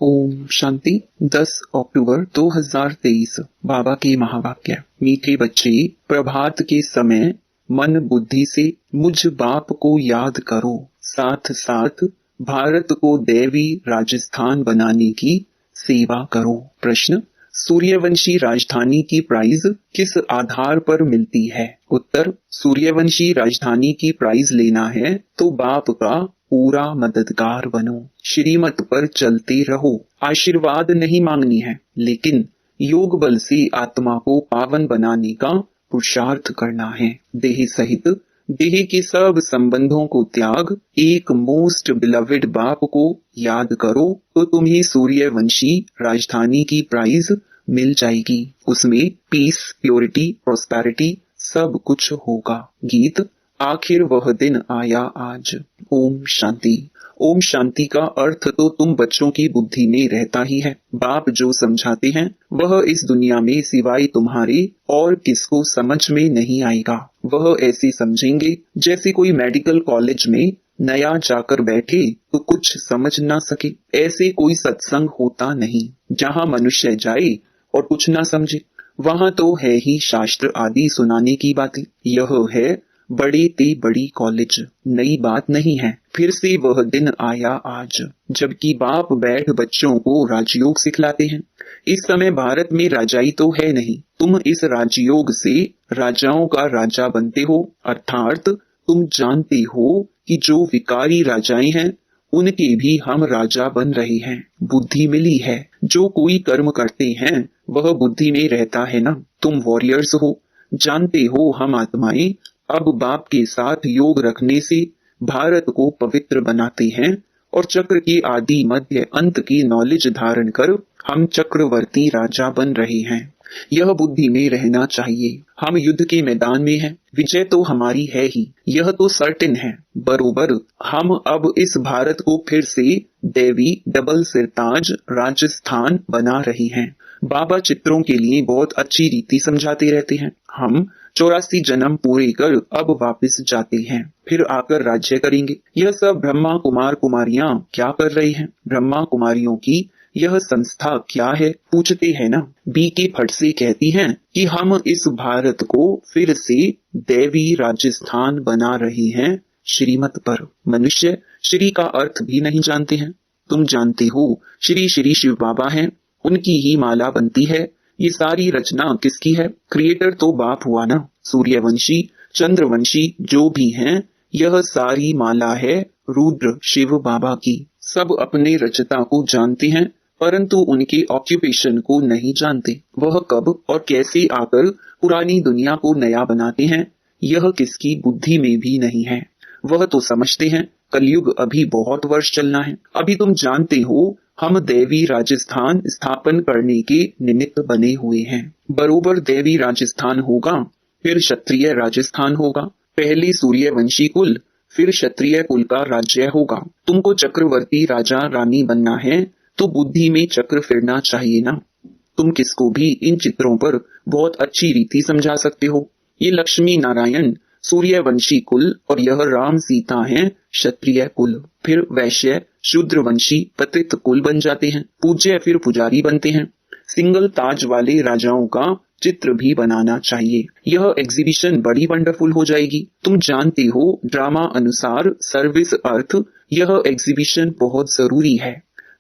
ओम शांति। 10 अक्टूबर 2023। बाबा के महावाक्य। मीठे बच्चे, प्रभात के समय मन बुद्धि से मुझ बाप को याद करो, साथ साथ भारत को दैवी राजस्थान बनाने की सेवा करो। प्रश्न, सूर्यवंशी राजधानी की प्राइज किस आधार पर मिलती है? उत्तर, सूर्यवंशी राजधानी की प्राइज लेना है तो बाप का पूरा मददगार बनो, श्रीमत पर चलते रहो। आशीर्वाद नहीं मांगनी है, लेकिन योग बल से आत्मा को पावन बनाने का पुरुषार्थ करना है। देह सहित देह के सब संबंधों को त्याग एक मोस्ट बिलवेड बाप को याद करो तो तुम्हें सूर्यवंशी राजधानी की प्राइज मिल जाएगी। उसमें पीस, प्योरिटी, प्रोस्पेरिटी सब कुछ होगा। गीत। आखिर वह दिन आया आज। ओम शांति। ओम शांति का अर्थ तो तुम बच्चों की बुद्धि में रहता ही है। बाप जो समझाते हैं वह इस दुनिया में सिवाय तुम्हारे और किसको समझ में नहीं आएगा। वह ऐसे समझेंगे जैसे कोई मेडिकल कॉलेज में नया जाकर बैठे तो कुछ समझ ना सके। ऐसे कोई सत्संग होता नहीं जहाँ मनुष्य जाए और कुछ ना समझे। वहाँ तो है ही शास्त्र आदि सुनाने की बातें। यह है बड़े ते बड़ी कॉलेज, नई बात नहीं है। फिर से वह दिन आया आज जबकि बाप बैठ बच्चों को राजयोग सिखलाते हैं। इस समय भारत में राजाई तो है नहीं, तुम इस राजयोग से राजाओं का राजा बनते हो। अर्थात तुम जानते हो कि जो विकारी राजाएं हैं उनके भी हम राजा बन रहे हैं। बुद्धि मिली है, जो कोई कर्म करते हैं वह बुद्धि में रहता है ना। तुम वॉरियर्स हो, जानते हो हम आत्माएं अब बाप के साथ योग रखने से भारत को पवित्र बनाते हैं और चक्र के आदि मध्य अंत की नॉलेज धारण कर हम चक्रवर्ती राजा बन रहे हैं। यह बुद्धि में रहना चाहिए। हम युद्ध के मैदान में हैं, विजय तो हमारी है ही, यह तो सर्टेन है। बरोबर हम अब इस भारत को फिर से देवी डबल सिरताज राजस्थान बना रहे हैं। बाबा चित्रों के लिए बहुत अच्छी रीति समझाते रहते हैं। हम 84 जन्म पूरे कर अब वापस जाते हैं, फिर आकर राज्य करेंगे। यह सब ब्रह्मा कुमार कुमारियां क्या कर रही हैं? ब्रह्मा कुमारियों की यह संस्था क्या है पूछते हैं ना। बी के फट से कहती हैं कि हम इस भारत को फिर से देवी राजस्थान बना रहे हैं श्रीमत पर। मनुष्य श्री का अर्थ भी नहीं जानते हैं। तुम जानते हो श्री श्री शिव बाबा हैं, उनकी ही माला बनती है। ये सारी रचना किसकी है? क्रिएटर तो बाप हुआ ना। सूर्यवंशी, चंद्रवंशी जो भी हैं, यह सारी माला है रुद्र शिव बाबा की। सब अपने रचता को जानते हैं परंतु उनके ऑक्यूपेशन को नहीं जानते। वह कब और कैसे आकर पुरानी दुनिया को नया बनाते हैं यह किसकी बुद्धि में भी नहीं है। वह तो समझते हैं कलयुग अभी बहुत वर्ष चलना है। अभी तुम जानते हो हम देवी राजस्थान स्थापन करने के निमित्त बने हुए हैं। बरोबर देवी राजस्थान होगा, फिर क्षत्रिय राजस्थान होगा। पहले सूर्यवंशी कुल, फिर क्षत्रिय कुल का राज्य होगा। तुमको चक्रवर्ती राजा रानी बनना है तो बुद्धि में चक्र फिरना चाहिए ना। तुम किसको भी इन चित्रों पर बहुत अच्छी रीति समझा सकते हो। ये लक्ष्मी नारायण सूर्यवंशी कुल और यह राम सीता हैं क्षत्रिय कुल। फिर वैश्य शूद्रवंशी पतित कुल बन जाते हैं। पूज्य फिर पुजारी बनते हैं। सिंगल ताज वाले राजाओं का चित्र भी बनाना चाहिए। यह एग्जीबिशन बड़ी वंडरफुल हो जाएगी। तुम जानते हो ड्रामा अनुसार सर्विस अर्थ यह एग्जीबिशन बहुत जरूरी है।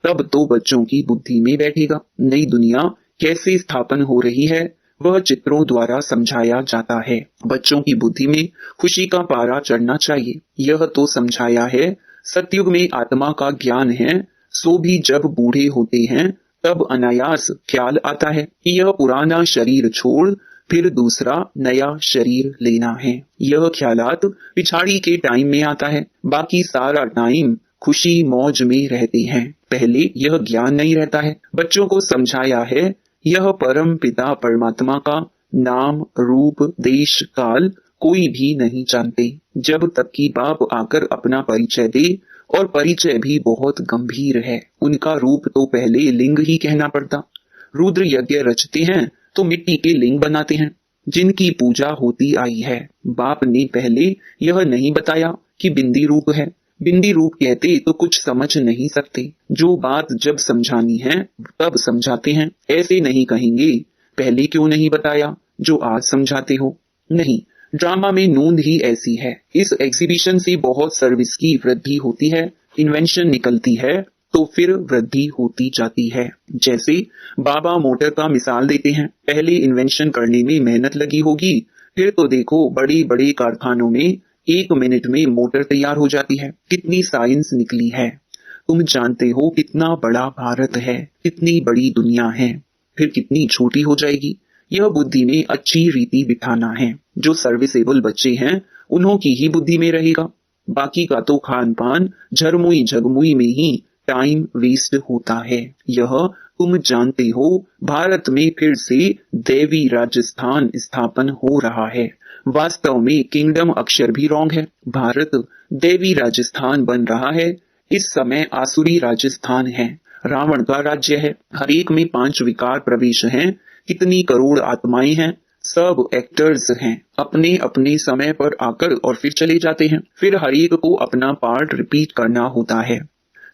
तब तो बच्चों की बुद्धि में बैठेगा। नई दुनिया कैसे स्थापन हो रही है वह चित्रों द्वारा समझाया जाता है। बच्चों की बुद्धि में खुशी का पारा चढ़ना चाहिए। यह तो समझाया है सतयुग में आत्मा का ज्ञान है, सो भी जब बूढ़े होते हैं तब अनायास ख्याल आता है कि यह पुराना शरीर छोड़ फिर दूसरा नया शरीर लेना है। यह ख्यालात पिछाड़ी के टाइम में आता है, बाकी सारा टाइम खुशी मौज में रहते हैं। पहले यह ज्ञान नहीं रहता है। बच्चों को समझाया है यह परम पिता परमात्मा का नाम रूप देश काल कोई भी नहीं जानते जब तक कि बाप आकर अपना परिचय दे, और परिचय भी बहुत गंभीर है। उनका रूप तो पहले लिंग ही कहना पड़ता। रुद्र यज्ञ रचते हैं तो मिट्टी के लिंग बनाते हैं जिनकी पूजा होती आई है। बाप ने पहले यह नहीं बताया कि बिंदी रूप है, बिंदी रूप कहते तो कुछ समझ नहीं सकते, जो बात जब समझानी है तब समझाते हैं। ऐसे नहीं कहेंगे पहले क्यों नहीं बताया जो आज समझाते हो। नहीं, ड्रामा में नूंद ही ऐसी है। इस एग्जीबिशन से बहुत सर्विस की वृद्धि होती है, इन्वेंशन निकलती है तो फिर वृद्धि होती जाती है। जैसे बाबा मोटर का मिसाल देते हैं, पहले इन्वेंशन करने में मेहनत लगी होगी, फिर तो देखो बड़े बड़े कारखानों में 1 मिनट में मोटर तैयार हो जाती है। कितनी साइंस निकली है। तुम जानते हो कितना बड़ा भारत है, कितनी बड़ी दुनिया है, फिर कितनी छोटी हो जाएगी। यह बुद्धि में अच्छी रीति बिठाना है। जो सर्विसेबल बच्चे हैं उन्हों की ही बुद्धि में रहेगा, बाकी का तो खान पान झरमुई झगमुई में ही टाइम वेस्ट होता है। यह तुम जानते हो भारत में फिर से देवी राजस्थान स्थापन हो रहा है। वास्तव में किंगडम अक्षर भी रॉन्ग है। भारत देवी राजस्थान बन रहा है। इस समय आसुरी राजस्थान है, रावण का राज्य है। हर एक में 5 विकार प्रवेश हैं। कितनी करोड़ आत्माएं हैं, सब एक्टर्स हैं, अपने अपने समय पर आकर और फिर चले जाते हैं। फिर हर एक को अपना पार्ट रिपीट करना होता है।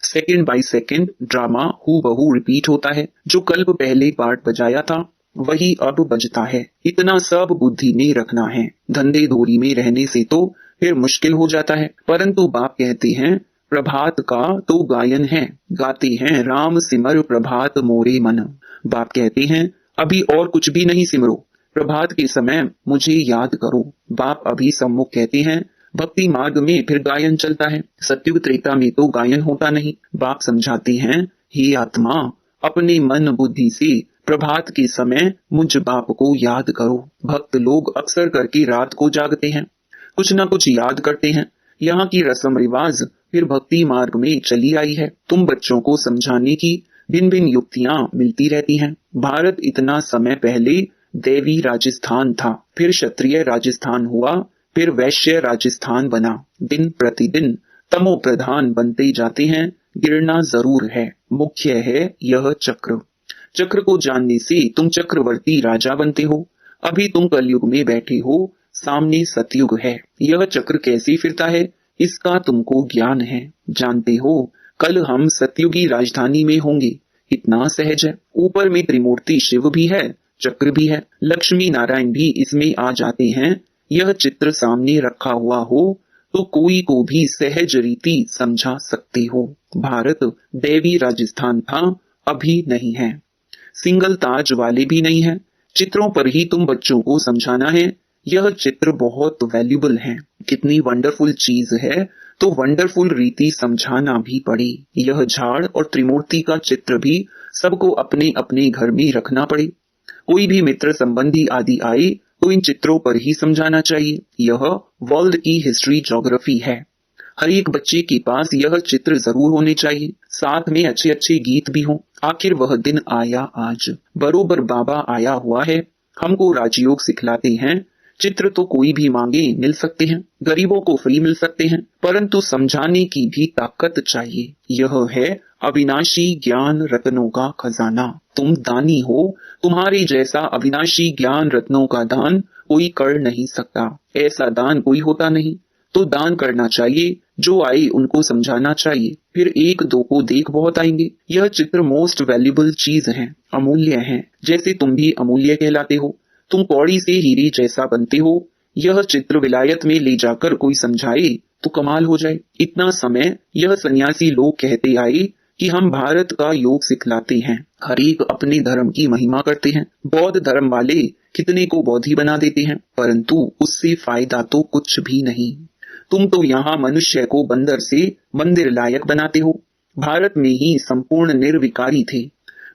सेकंड बाय सेकंड ड्रामा हूबहू रिपीट होता है। जो कल्प पहले पार्ट बजाया था वही अब बजता है। इतना सब बुद्धि में रखना है। धंधे धोरी में रहने से तो फिर मुश्किल हो जाता है। परंतु बाप कहते हैं प्रभात का तो गायन है, गाते हैं राम सिमर प्रभात मोरे मन। बाप कहते हैं अभी और कुछ भी नहीं सिमरो, प्रभात के समय मुझे याद करो। बाप अभी सम्मुख कहते हैं भक्ति मार्ग में फिर गायन चलता है। सत्युग त्रेता में तो गायन होता नहीं। बाप समझाते हैं हे आत्मा, अपने मन बुद्धि से प्रभात के समय मुझ बाप को याद करो। भक्त लोग अक्सर करके रात को जागते हैं, कुछ न कुछ याद करते हैं। यहाँ की रस्म रिवाज फिर भक्ति मार्ग में चली आई है। तुम बच्चों को समझाने की भिन्न भिन्न युक्तियां मिलती रहती हैं। भारत इतना समय पहले देवी राजस्थान था, फिर क्षत्रिय राजस्थान हुआ, फिर वैश्य राजस्थान बना। दिन प्रतिदिन तमो प्रधान बनते जाते हैं। गिरना जरूर है, मुख्य है यह चक्र। चक्र को जानने से तुम चक्रवर्ती राजा बनते हो। अभी तुम कलयुग में बैठे हो, सामने सतयुग है। यह चक्र कैसे फिरता है इसका तुमको ज्ञान है। जानते हो कल हम सतयुगी राजधानी में होंगे, इतना सहज है। ऊपर में त्रिमूर्ति शिव भी है, चक्र भी है, लक्ष्मी नारायण भी इसमें आ जाते हैं। यह चित्र सामने रखा हुआ हो तो कोई को भी सहज रीति समझा सकते हो। भारत देवी राजस्थान था, अभी नहीं है। सिंगल ताज वाले भी नहीं है। चित्रों पर ही तुम बच्चों को समझाना है। यह चित्र बहुत वैल्यूबल है, कितनी वंडरफुल चीज है, तो वंडरफुल रीति समझाना भी पड़े। यह झाड़ और त्रिमूर्ति का चित्र भी सबको अपने अपने घर में रखना पड़े। कोई भी मित्र संबंधी आदि आए तो इन चित्रों पर ही समझाना चाहिए। यह वर्ल्ड की हिस्ट्री ज्योग्राफी है। हर एक बच्चे के पास यह चित्र जरूर होने चाहिए, साथ में अच्छे अच्छे गीत भी हों। आखिर वह दिन आया आज, बरोबर बाबा आया हुआ है, हमको राजयोग सिखलाते हैं। चित्र तो कोई भी मांगे मिल सकते हैं, गरीबों को फ्री मिल सकते हैं, परंतु समझाने की भी ताकत चाहिए। यह है अविनाशी ज्ञान रत्नों का खजाना। तुम दानी हो, तुम्हारे जैसा अविनाशी ज्ञान रत्नों का दान कोई कर नहीं सकता। ऐसा दान कोई होता नहीं, तो दान करना चाहिए। जो आए उनको समझाना चाहिए, फिर 1-2 को देख बहुत आएंगे। यह चित्र मोस्ट वैल्यूबल चीज है, अमूल्य है। जैसे तुम भी अमूल्य कहलाते हो, तुम कौड़ी से हीरे जैसा बनते हो। यह चित्र विलायत में ले जाकर कोई समझाए तो कमाल हो जाए। इतना समय यह सन्यासी लोग कहते आए कि हम भारत का योग सिखलाते हैं। हर एक अपने धर्म की महिमा करते हैं। बौद्ध धर्म वाले कितने को बौद्धि बना देते हैं, परंतु उससे फायदा तो कुछ भी नहीं। तुम तो यहाँ मनुष्य को बंदर से मंदिर लायक बनाते हो। भारत में ही संपूर्ण निर्विकारी थे।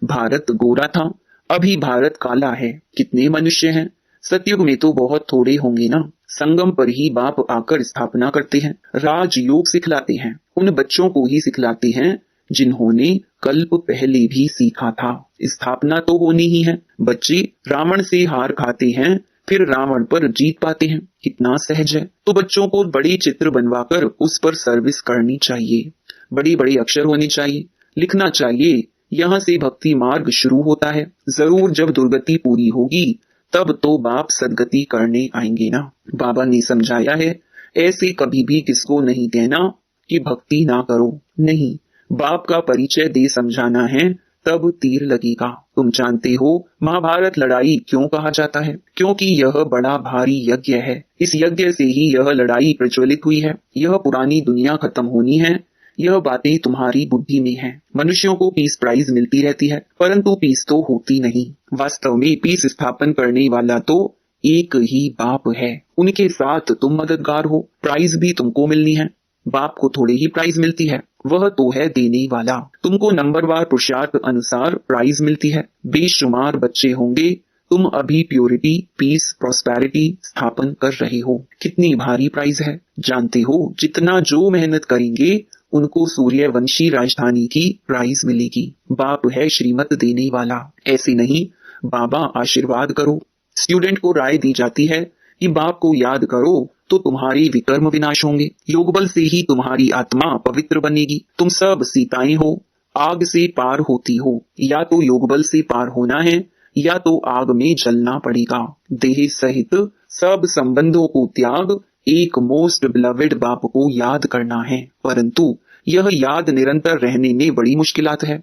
भारत गोरा था, अभी भारत काला है। कितने मनुष्य हैं, सतयुग में तो बहुत थोड़े होंगे ना। संगम पर ही बाप आकर स्थापना करते हैं, राजयोग सिखलाते हैं। उन बच्चों को ही सिखलाते हैं जिन्होंने कल्प पहले भी सीखा था। स्थापना तो होनी ही है। बच्चे रावण से हार खाते हैं, फिर रावण पर जीत पाते हैं। कितना सहज है। तो बच्चों को बड़े चित्र बनवाकर उस पर सर्विस करनी चाहिए। बड़े बड़े अक्षर होने चाहिए, लिखना चाहिए। यहाँ से भक्ति मार्ग शुरू होता है। जरूर जब दुर्गति पूरी होगी तब तो बाप सदगति करने आएंगे ना। बाबा ने समझाया है, ऐसे कभी भी किसको नहीं कहना कि भक्ति ना करो। नहीं, बाप का परिचय दे समझाना है, तब तीर लगेगा। तुम जानते हो महाभारत लड़ाई क्यों कहा जाता है? क्योंकि यह बड़ा भारी यज्ञ है। इस यज्ञ से ही यह लड़ाई प्रज्वलित हुई है। यह पुरानी दुनिया खत्म होनी है। यह बातें तुम्हारी बुद्धि में हैं। मनुष्यों को पीस प्राइज मिलती रहती है, परंतु पीस तो होती नहीं। वास्तव में पीस स्थापन करने वाला तो एक ही बाप है। उनके साथ तुम मददगार हो। प्राइज भी तुमको मिलनी है। बाप को थोड़े ही प्राइज मिलती है, वह तो है देने वाला। तुमको नंबरवार पुरुषार्थ अनुसार प्राइज मिलती है। बेशुमार बच्चे होंगे। तुम अभी प्योरिटी, पीस, प्रॉस्पेरिटी स्थापन कर रहे हो। कितनी भारी प्राइज है। जानते हो जितना जो मेहनत करेंगे उनको सूर्यवंशी राजधानी की प्राइज मिलेगी। बाप है श्रीमत देने वाला। ऐसे नहीं, बाबा आशीर्वाद करो। स्टूडेंट को राय दी जाती है कि बाप को याद करो तो तुम्हारे विकर्म विनाश होंगे। योगबल से ही तुम्हारी आत्मा पवित्र बनेगी। तुम सब सीताएं हो, आग से पार होती हो। या तो योगबल से पार होना है या तो आग में जलना पड़ेगा। देह सहित सब संबंधों को त्याग एक मोस्ट बिलवेड बाप को याद करना है। परंतु यह याद निरंतर रहने में बड़ी मुश्किलात है,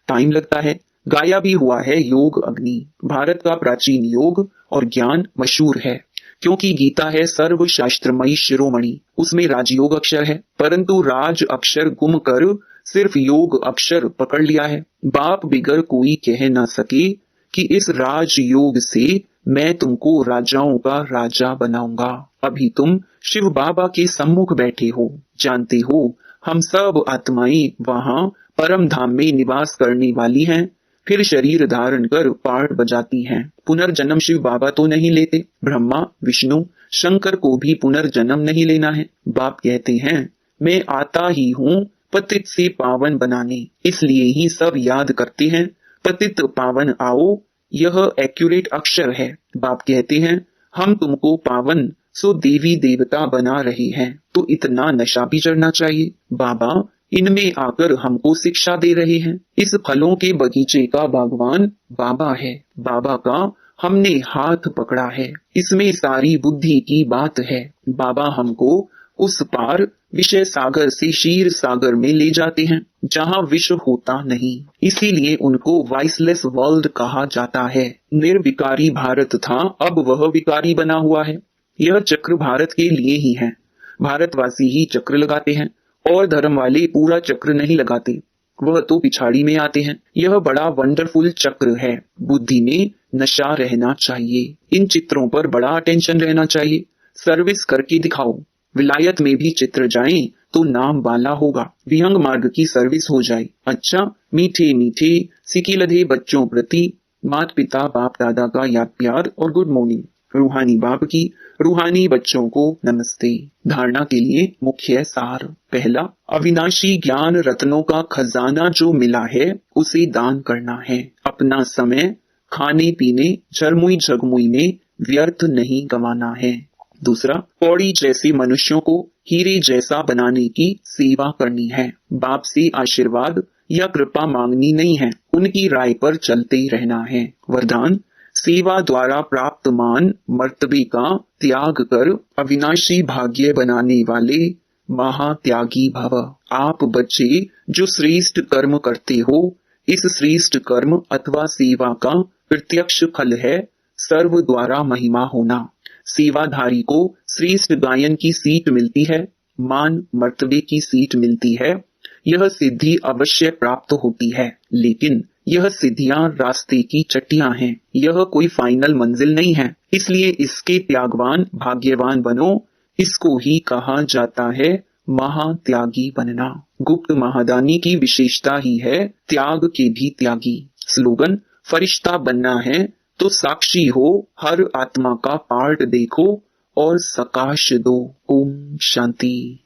टाइम लगता है। गाया भी हुआ है योग अग्नि। भारत का प्राचीन योग और ज्ञान मशहूर है, क्योंकि गीता है सर्व शास्त्रमयी शिरोमणि। उसमें राजयोग अक्षर है, परंतु राज अक्षर गुम कर सिर्फ योग अक्षर पकड़ लिया है। बाप बिगर कोई कह ना सके कि इस राजयोग से मैं तुमको राजाओं का राजा बनाऊंगा। अभी तुम शिव बाबा के सम्मुख बैठे हो। जानते हो हम सब आत्माएं वहां परम धाम में निवास करने वाली हैं, फिर शरीर धारण कर पाठ बजाती हैं। पुनर्जन्म शिव बाबा तो नहीं लेते। ब्रह्मा, विष्णु, शंकर को भी पुनर्जन्म नहीं लेना है। बाप कहते हैं मैं आता ही हूँ पतित से पावन बनाने। इसलिए ही सब याद करते हैं पतित पावन आओ। यह एक्यूरेट अक्षर है। बाप कहते हैं हम तुमको पावन सो देवी देवता बना रहे हैं, तो इतना नशा भी चढ़ना चाहिए। बाबा इनमें आकर हमको शिक्षा दे रहे हैं। इस फलों के बगीचे का बागवान बाबा है। बाबा का हमने हाथ पकड़ा है। इसमें सारी बुद्धि की बात है। बाबा हमको उस पार विषय सागर से क्षीर सागर में ले जाते हैं, जहाँ विष होता नहीं। इसीलिए उनको वाइसलेस वर्ल्ड कहा जाता है। निर्विकारी भारत था, अब वह विकारी बना हुआ है। यह चक्र भारत के लिए ही है। भारतवासी ही चक्र लगाते हैं और धर्म वाले पूरा चक्र नहीं लगाते, वह तो पिछाड़ी में आते हैं। यह बड़ा वंडरफुल चक्र है। बुद्धि में नशा रहना चाहिए। इन चित्रों पर बड़ा अटेंशन रहना चाहिए। सर्विस करके दिखाओ। विलायत में भी चित्र जाएं तो नाम वाला होगा। विहंग मार्ग की सर्विस हो जाए। अच्छा, मीठे मीठे सिकी लधे बच्चों प्रति माता पिता बाप दादा का याद प्यार और गुड मॉर्निंग। रूहानी बाप की रूहानी बच्चों को नमस्ते। धारणा के लिए मुख्य सार। पहला, अविनाशी ज्ञान रत्नों का खजाना जो मिला है उसे दान करना है। अपना समय खाने पीने झरमुई झगमुई में व्यर्थ नहीं गंवाना है। दूसरा, पौड़ी जैसे मनुष्यों को हीरे जैसा बनाने की सेवा करनी है। बाप से आशीर्वाद या कृपा मांगनी नहीं है, उनकी राय पर चलते रहना है। वरदान, सेवा द्वारा प्राप्त मान मर्तबे का त्याग कर अविनाशी भाग्य बनाने वाले महात्यागी भव। आप बच्चे जो श्रेष्ठ कर्म करते हो, इस श्रेष्ठ कर्म अथवा सेवा का प्रत्यक्ष फल है सर्व द्वारा महिमा होना। सेवाधारी को श्रेष्ठ गायन की सीट मिलती है, मान मर्तबे की सीट मिलती है। यह सिद्धि अवश्य प्राप्त होती है, लेकिन यह सिद्धियां रास्ते की चट्टियां हैं। यह कोई फाइनल मंजिल नहीं है। इसलिए इसके त्यागवान भाग्यवान बनो। इसको ही कहा जाता है महात्यागी बनना। गुप्त महादानी की विशेषता ही है त्याग के भी त्यागी। स्लोगन, फरिश्ता बनना है तो साक्षी हो, हर आत्मा का पार्ट देखो और सकाश दो। ओम शांति।